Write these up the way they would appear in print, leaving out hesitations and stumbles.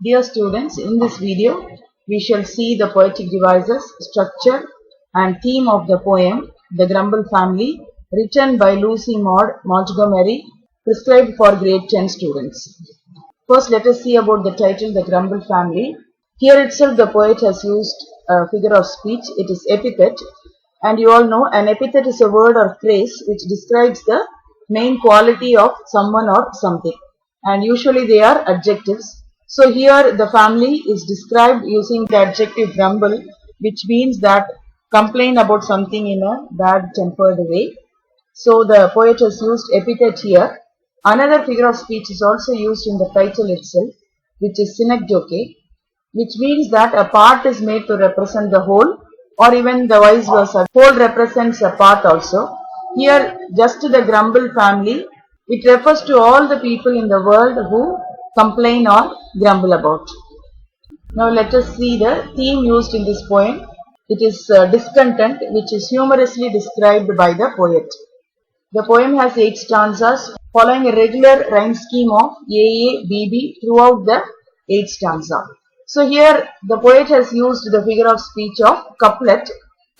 Dear students, in this video, we shall see the poetic devices, structure and theme of the poem, The Grumble Family, written by Lucy Maud Montgomery, prescribed for grade 10 students. First, let us see about the title, The Grumble Family. Here itself, the poet has used a figure of speech. It is epithet. And you all know, an epithet is a word or phrase which describes the main quality of someone or something. And usually they are adjectives. So here the family is described using the adjective grumble, which means that complain about something in a bad tempered way. So the poet has used epithet here. Another figure of speech is also used in the title itself, which is synecdoche, which means that a part is made to represent the whole, or even the vice versa. Whole represents a part also. Here just the grumble family, it refers to all the people in the world who complain or grumble about. Now let us see the theme used in this poem. It is discontent, which is humorously described by the poet. The poem has 8 stanzas following a regular rhyme scheme of AA, BB throughout the 8 stanza. So here the poet has used the figure of speech of couplet.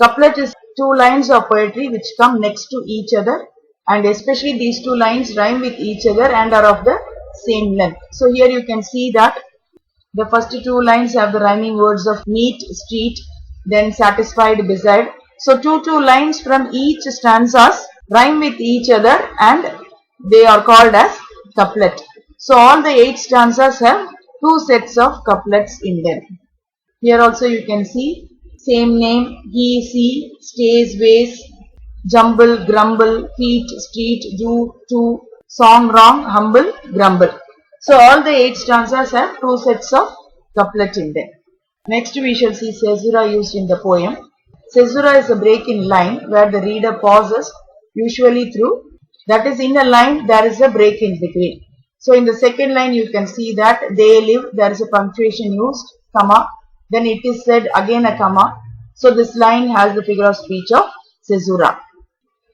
Couplet is 2 lines of poetry which come next to each other, and especially these 2 lines rhyme with each other and are of the same length. So here you can see that the first 2 lines have the rhyming words of meet, street, then satisfied, beside. So two lines from each stanzas rhyme with each other and they are called as couplet. So all the 8 stanzas have 2 sets of couplets in them. Here also you can see same name, he, see, stays, ways, jumble, grumble, feet, street, do, to, song, wrong, humble, grumble. So all the 8 stanzas have 2 sets of couplet in them. Next we shall see caesura used in the poem. Caesura is a break in line where the reader pauses, usually through. That is, in a line there is a break in between. So in the second line you can see that they live, there is a punctuation used, comma, then it is said, again a comma. So this line has the figure of speech of caesura.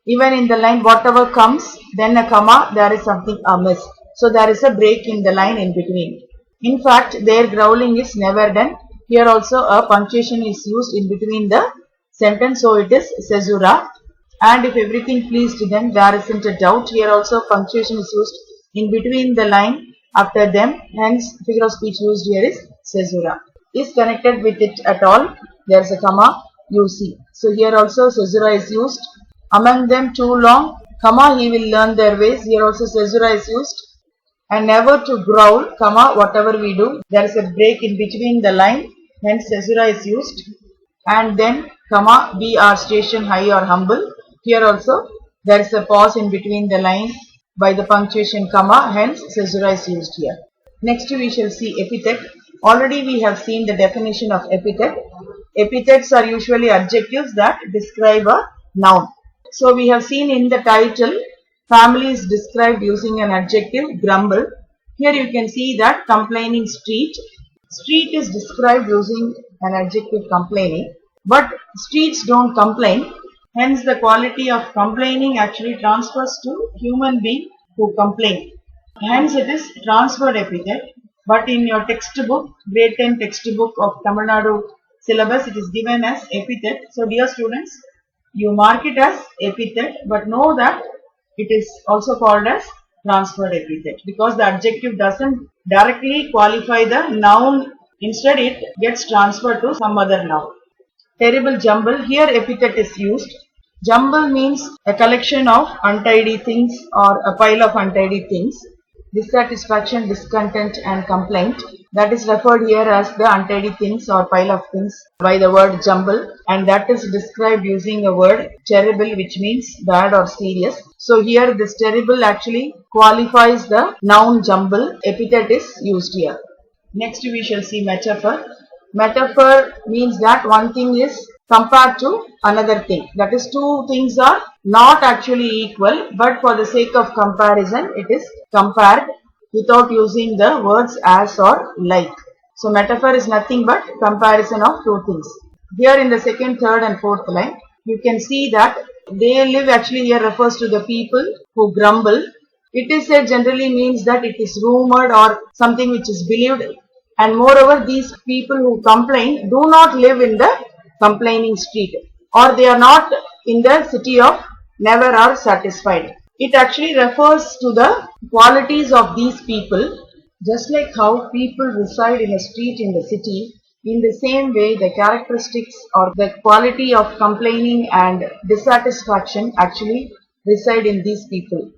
Even in the line whatever comes, then a comma, there is something amiss. So there is a break in the line in between. In fact, their growling is never done. Here also a punctuation is used in between the sentence, so it is caesura. And if everything pleased them, there isn't a doubt. Here also punctuation is used in between the line after them, hence figure of speech used here is caesura. Is connected with it at all, there is a comma, you see. So here also caesura is used. Among them too long, comma, he will learn their ways. Here also caesura is used. And never to growl, comma, whatever we do, there is a break in between the line, hence caesura is used. And then, comma, be our station high or humble. Here also there is a pause in between the line by the punctuation comma, hence caesura is used here. Next we shall see epithet. Already we have seen the definition of epithet. Epithets are usually adjectives that describe a noun. So we have seen in the title, family is described using an adjective, grumble. Here you can see that complaining street. Street is described using an adjective, complaining. But streets don't complain. Hence the quality of complaining actually transfers to human being who complain. Hence it is transferred epithet. But in your textbook, grade 10 textbook of Tamil Nadu syllabus, it is given as epithet. So dear students, you mark it as epithet, but know that it is also called as transferred epithet because the adjective doesn't directly qualify the noun. Instead it gets transferred to some other noun. Terrible jumble, here epithet is used. Jumble means a collection of untidy things or a pile of untidy things. Dissatisfaction, discontent and complaint, that is referred here as the untidy things or pile of things by the word jumble, and that is described using a word terrible, which means bad or serious. So here this terrible actually qualifies the noun jumble. Epithet is used here. Next we shall see metaphor. Metaphor means that one thing is compared to another thing. That is, 2 things are not actually equal, but for the sake of comparison, it is compared without using the words as or like. So metaphor is nothing but comparison of 2 things. Here in the second, third and fourth line, you can see that they live actually here refers to the people who grumble. It is said generally means that it is rumored or something which is believed And moreover, these people who complain do not live in the complaining street, or they are not in the city of never are satisfied. It actually refers to the qualities of these people. Just like how people reside in a street in the city, in the same way the characteristics or the quality of complaining and dissatisfaction actually reside in these people.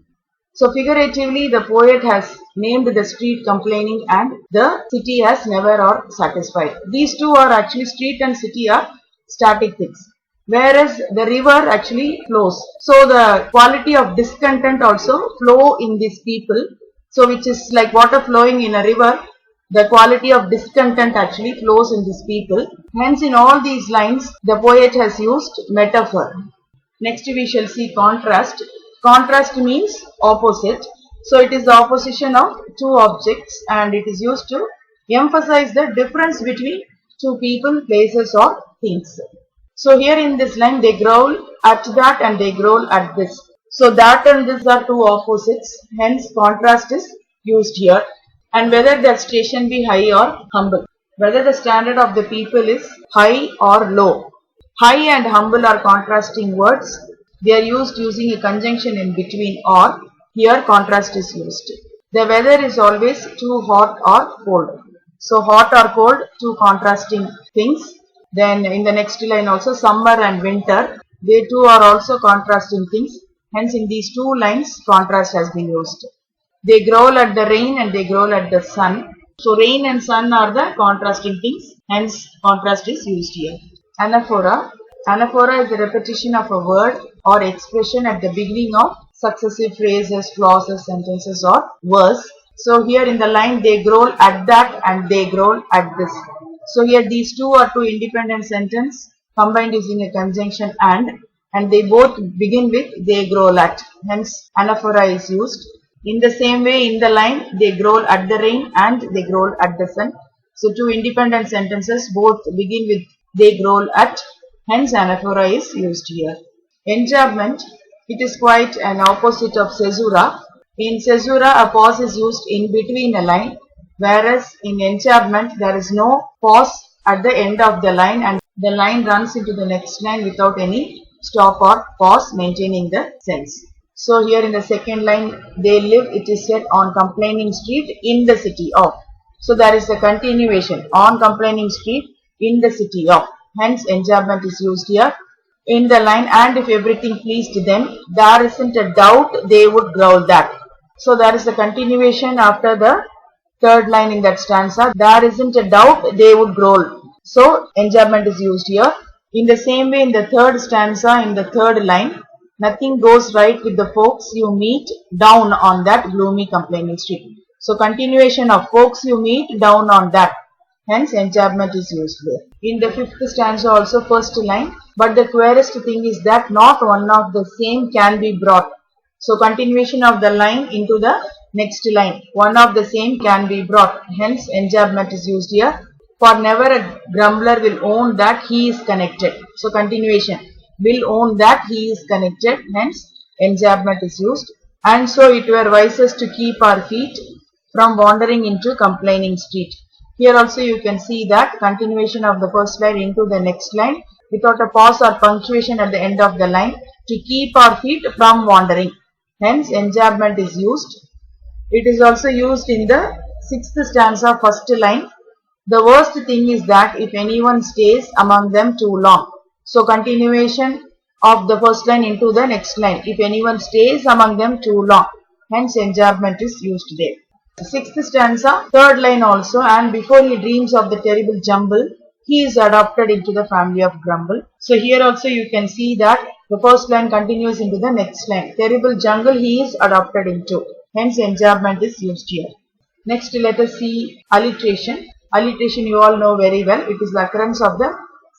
So figuratively, the poet has named the street complaining and the city as never or satisfied. These two are actually, street and city are static things, whereas the river actually flows. So the quality of discontent also flow in these people. So which is like water flowing in a river, the quality of discontent actually flows in these people. Hence in all these lines, the poet has used metaphor. Next we shall see contrast. Contrast means opposite. So it is the opposition of two objects and it is used to emphasize the difference between two people, places or things. So here in this line they growl at that and they growl at this. So that and this are two opposites, hence contrast is used here. And whether their station be high or humble, whether the standard of the people is high or low. High and humble are contrasting words. They are used using a conjunction in between or. Here contrast is used. The weather is always too hot or cold. So hot or cold, two contrasting things. Then in the next line also summer and winter, they too are also contrasting things. Hence in these two lines contrast has been used. They growl at the rain and they growl at the sun. So rain and sun are the contrasting things. Hence contrast is used here. Anaphora. Anaphora is the repetition of a word or expression at the beginning of successive phrases, clauses, sentences or verse. So here in the line they growl at that and they growl at this. So here these two are two independent sentences combined using a conjunction and they both begin with they growl at. Hence anaphora is used. In the same way in the line they growl at the rain and they growl at the sun. So two independent sentences both begin with they growl at. Hence anaphora is used here. Enjambment. It is quite an opposite of caesura. In caesura a pause is used in between a line, whereas in enjambment there is no pause at the end of the line and the line runs into the next line without any stop or pause, maintaining the sense. So here in the second line they live, it is said, on complaining street in the city of. So there is a continuation, on complaining street in the city of. Hence enjambment is used here. In the line, and if everything pleased them, there isn't a doubt they would growl that. So there is a continuation after the third line in that stanza. There isn't a doubt they would growl. So enjambment is used here. In the same way in the third stanza, in the third line, nothing goes right with the folks you meet down on that gloomy complaining street. So continuation of folks you meet down on that. Hence enjambment is used there. In the fifth stanza also first line, but the queerest thing is that not one of the same can be brought. So continuation of the line into the next line. One of the same can be brought. Hence enjambment is used here. For never a grumbler will own that he is connected. So continuation. Will own that he is connected. Hence enjambment is used. And so it were wisest to keep our feet from wandering into complaining street. Here also you can see that continuation of the first line into the next line without a pause or punctuation at the end of the line, to keep our feet from wandering. Hence enjambment is used. It is also used in the sixth stanza first line. The worst thing is that if anyone stays among them too long. So continuation of the first line into the next line. If anyone stays among them too long. Hence enjambment is used there. Sixth stanza, third line also, and before he dreams of the terrible jumble, he is adopted into the family of Grumble. So here also you can see that the first line continues into the next line. Terrible jungle he is adopted into. Hence enjambment is used here. Next let us see alliteration. Alliteration you all know very well. It is the occurrence of the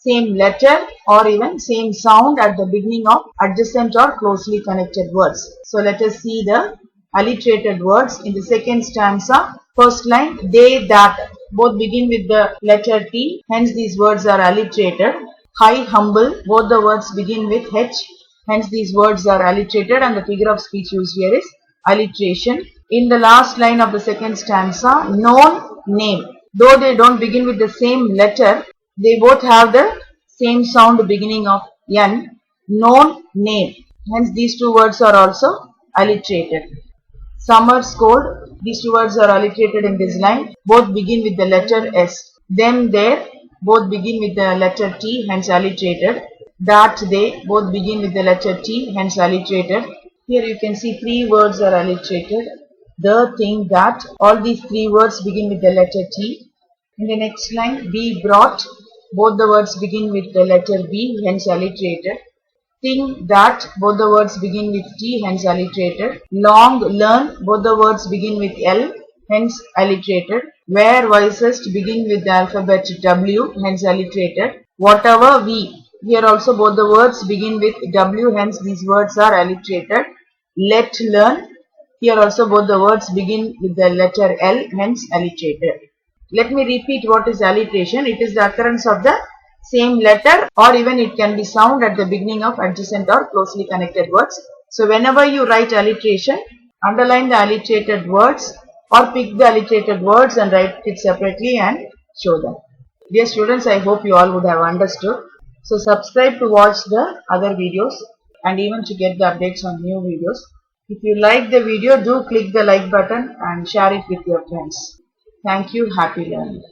same letter or even same sound at the beginning of adjacent or closely connected words. So let us see the alliterated words in the second stanza. First line, they, that, both begin with the letter T, hence these words are alliterated. High, humble, both the words begin with H, hence these words are alliterated, and the figure of speech used here is alliteration. In the last line of the second stanza, known, name, Though they don't begin with the same letter, they both have the same sound beginning of N, known name. Hence these two words are also alliterated. Summer's cold, these two words are alliterated in this line. Both begin with the letter S. Them, there, both begin with the letter T, hence alliterated. That, they, both begin with the letter T, hence alliterated. Here you can see three words are alliterated. The, thing, that, all these three words begin with the letter T. In the next line, be brought, both the words begin with the letter B, hence alliterated. Thing, that, both the words begin with T, hence alliterated. Long, learn, both the words begin with L, hence alliterated. Where, wisest, begin with the alphabet W, hence alliterated. Whatever, we, here also both the words begin with W, hence these words are alliterated. Let, learn, here also both the words begin with the letter L, hence alliterated. Let me repeat what is alliteration. It is the occurrence of the same letter, or even it can be sound at the beginning of adjacent or closely connected words. So whenever you write alliteration, underline the alliterated words or pick the alliterated words and write it separately and show them. Dear students, I hope you all would have understood. So subscribe to watch the other videos and even to get the updates on new videos. If you like the video, do click the like button and share it with your friends. Thank you. Happy learning.